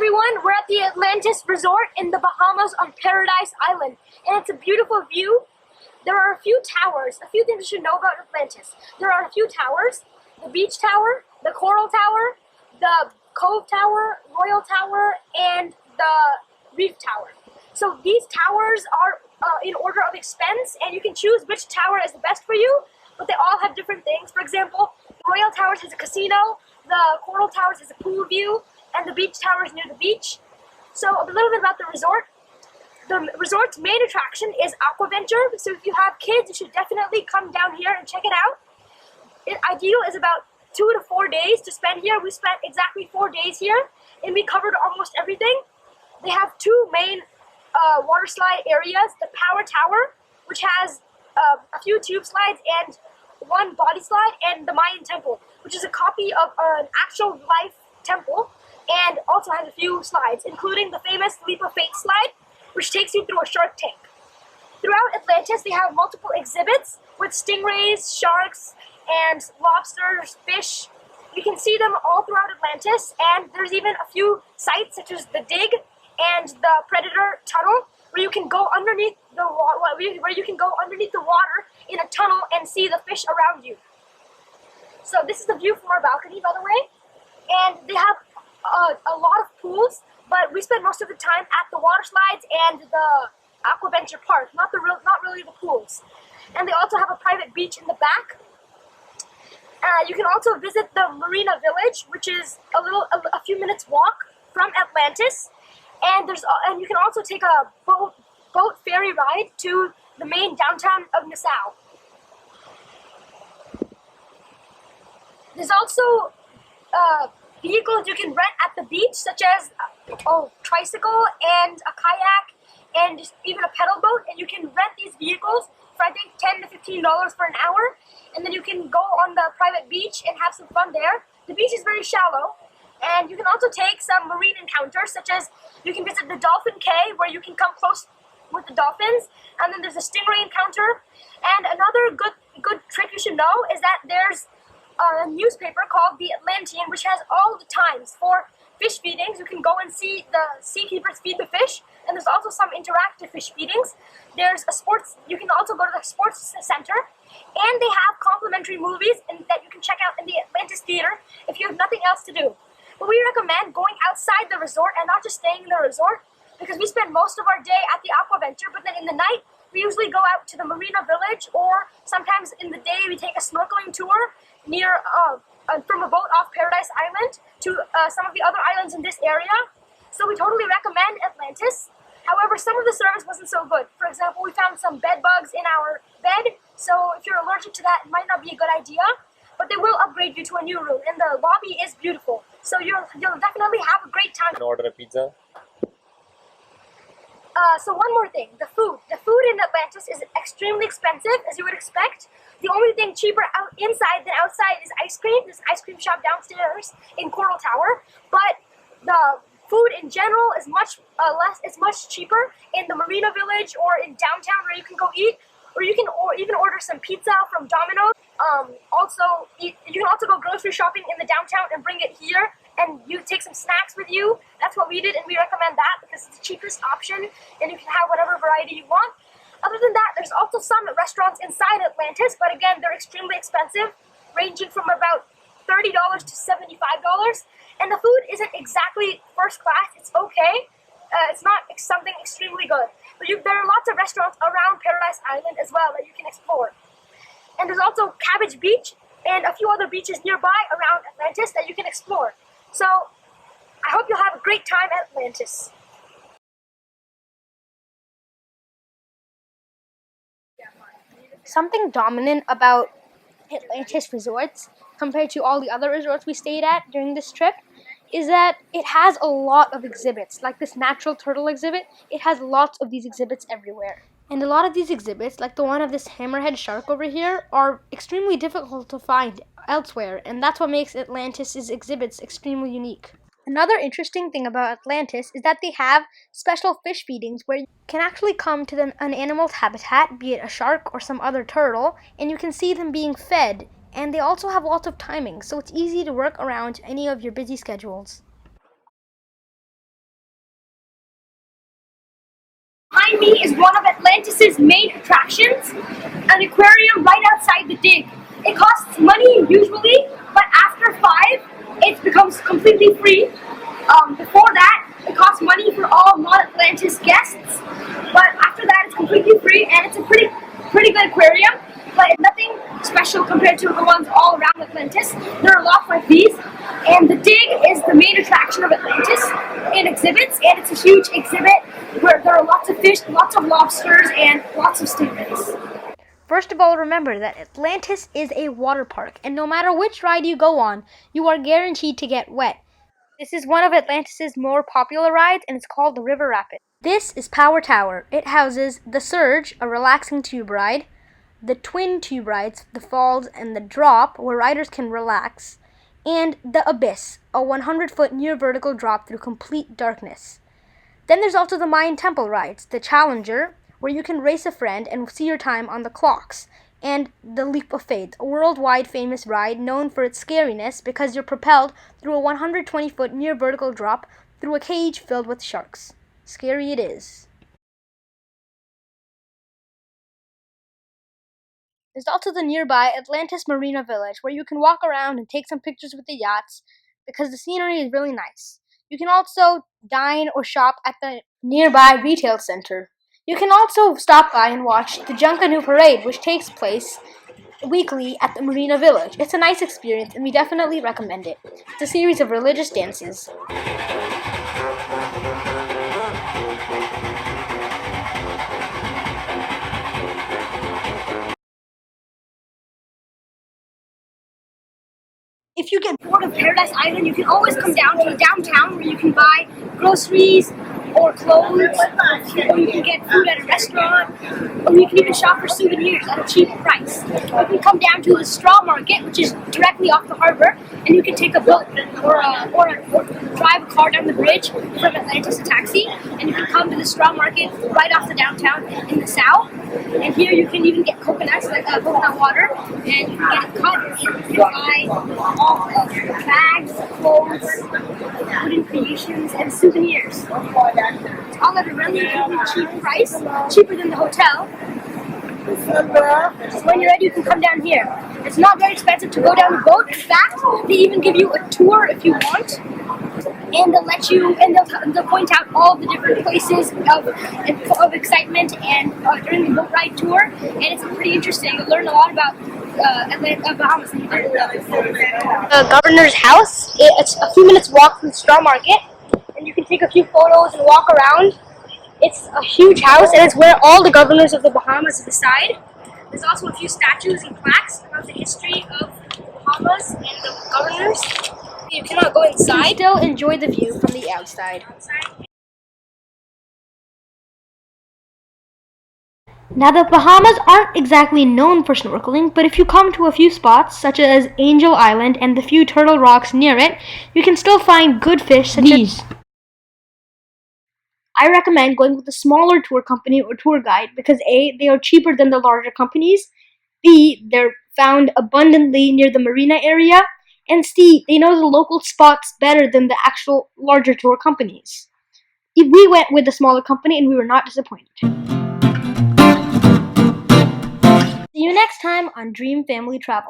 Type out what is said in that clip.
everyone, we're at the Atlantis Resort in the Bahamas on Paradise Island, and it's a beautiful view. There are a few towers, a few things you should know about Atlantis. There are a few towers: the Beach Tower, the Coral Tower, the Cove Tower, Royal Tower, and the Reef Tower. So these towers are in order of expense, and you can choose which tower is the best for you, but they all have different things. For example, the Royal Towers has a casino, the Coral Towers has a pool view, and the Beach Tower is near the beach. So a little bit about the resort. The resort's main attraction is Aquaventure, so if you have kids, you should definitely come down here and check it out. Ideal is about 2 to 4 days to spend here. We spent exactly 4 days here, and we covered almost everything. They have two main water slide areas: the Power Tower, which has a few tube slides and one body slide, and the Mayan Temple, which is a copy of an actual life temple, and also has a few slides, including the famous Leap of Faith slide, which takes you through a shark tank. Throughout Atlantis, they have multiple exhibits with stingrays, sharks, and lobsters, fish. You can see them all throughout Atlantis, and there's even a few sites such as the Dig and the Predator Tunnel, where you can go underneath the water in a tunnel and see the fish around you. So this is the view from our balcony, by the way, and they have a lot of pools, but we spend most of the time at the water slides and the Aquaventure Park, not really the pools. And they also have a private beach in the back. You can also visit the Marina Village, which is a few minutes walk from Atlantis, and you can also take a boat ferry ride to the main downtown of Nassau. There's also vehicles you can rent at the beach, such as a tricycle and a kayak and even a pedal boat, and you can rent these vehicles for I think $10 to $15 for an hour, and then you can go on the private beach and have some fun there. The beach is very shallow, and you can also take some marine encounters, such as you can visit the Dolphin Cay, where you can come close with the dolphins, and then there's a stingray encounter. And another good trick you should know is that there's a newspaper called The Atlantean, which has all the times for fish feedings. You can go and see the seakeepers feed the fish, and there's also some interactive fish feedings. You can also go to the sports center, and they have complimentary movies that you can check out in the Atlantis Theater if you have nothing else to do. But we recommend going outside the resort and not just staying in the resort, because we spend most of our day at the Aquaventure, but then in the night, we usually go out to the Marina Village, or sometimes in the day we take a snorkeling tour from a boat off Paradise Island to some of the other islands in this area. So we totally recommend Atlantis. However, some of the service wasn't so good. For example, we found some bed bugs in our bed, so if you're allergic to that, it might not be a good idea. But they will upgrade you to a new room, and the lobby is beautiful. So you'll definitely have a great time. Can order a pizza? So one more thing, the food. The food in Atlantis is extremely expensive, as you would expect. The only thing cheaper inside than outside is ice cream. There's an ice cream shop downstairs in Coral Tower, but the food in general is much cheaper in the Marina Village or in downtown, where you can go eat, or you can even order some pizza from Domino's. You can also go grocery shopping in the downtown and bring it here, and you take some snacks with you. That's what we did, and we recommend that because it's the cheapest option, and you can have whatever variety you want. Other than that, there's also some restaurants inside Atlantis, but again, they're extremely expensive, ranging from about $30 to $75, and the food isn't exactly first class. It's okay. It's not something extremely good. But there are lots of restaurants around Paradise Island as well that you can explore. And there's also Cabbage Beach and a few other beaches nearby around Atlantis that you can explore. So I hope you'll have a great time at Atlantis. Something dominant about Atlantis resorts compared to all the other resorts we stayed at during this trip is that it has a lot of exhibits. Like this natural turtle exhibit, it has lots of these exhibits everywhere. And a lot of these exhibits, like the one of this hammerhead shark over here, are extremely difficult to find elsewhere, and that's what makes Atlantis' exhibits extremely unique. Another interesting thing about Atlantis is that they have special fish feedings where you can actually come to an animal's habitat, be it a shark or some other turtle, and you can see them being fed. And they also have lots of timing, so it's easy to work around any of your busy schedules. me is one of Atlantis' main attractions, an aquarium right outside the dig. It costs money usually, but after 5, it becomes completely free. Before that, it costs money for all non-Atlantis guests, but after that, it's completely free, and it's a pretty good aquarium, but it's nothing special compared to the ones all around Atlantis. There are lots like these, and the dig is the main attraction of Atlantis in exhibits, and it's a huge exhibit where there are lots of fish, lots of lobsters, and lots of stingrays. First of all, remember that Atlantis is a water park, and no matter which ride you go on, you are guaranteed to get wet. This is one of Atlantis' more popular rides, and it's called the River Rapid. This is Power Tower. It houses the Surge, a relaxing tube ride, the twin tube rides, the Falls and the Drop, where riders can relax, and the Abyss, a 100-foot near vertical drop through complete darkness. Then there's also the Mayan Temple rides, the Challenger, where you can race a friend and see your time on the clocks, and the Leap of Faith, a worldwide famous ride known for its scariness because you're propelled through a 120-foot near vertical drop through a cage filled with sharks. Scary it is. There's also the nearby Atlantis Marina Village, where you can walk around and take some pictures with the yachts because the scenery is really nice. You can also dine or shop at the nearby retail center. You can also stop by and watch the Junkanoo Parade, which takes place weekly at the Marina Village. It's a nice experience, and we definitely recommend it. It's a series of religious dances. If you get bored of Paradise Island, you can always come down to downtown where you can buy groceries or clothes, or you can get food at a restaurant, or you can even shop for souvenirs at a cheap price. You can come down to the straw market, which is directly off the harbor, and you can take a boat or drive a car down the bridge from Atlantis, a taxi, and you can come to the straw market right off the downtown in Nassau. And here you can even get coconuts, like coconut water, and you can get it cut and buy all bags, clothes, wooden creations, and souvenirs. It's all at a relatively cheap price, cheaper than the hotel. So when you're ready, you can come down here. It's not very expensive to go down the boat. In fact, they even give you a tour if you want. And they'll let you, and they'll point out all the different places of excitement and during the boat ride tour, and it's pretty interesting. You'll learn a lot about Bahamas. The governor's house. It's a few minutes walk from the straw market, and you can take a few photos and walk around. It's a huge house, and it's where all the governors of the Bahamas reside. There's also a few statues and plaques about the history of the Bahamas and the governors. You cannot go inside. You still enjoy the view from the outside. Now, the Bahamas aren't exactly known for snorkeling, but if you come to a few spots, such as Angel Island and the few turtle rocks near it, you can still find good fish such as... I recommend going with a smaller tour company or tour guide because A, they are cheaper than the larger companies, B, they're found abundantly near the marina area, and C, they know the local spots better than the actual larger tour companies. We went with the smaller company and we were not disappointed. See you next time on Dream Family Travel.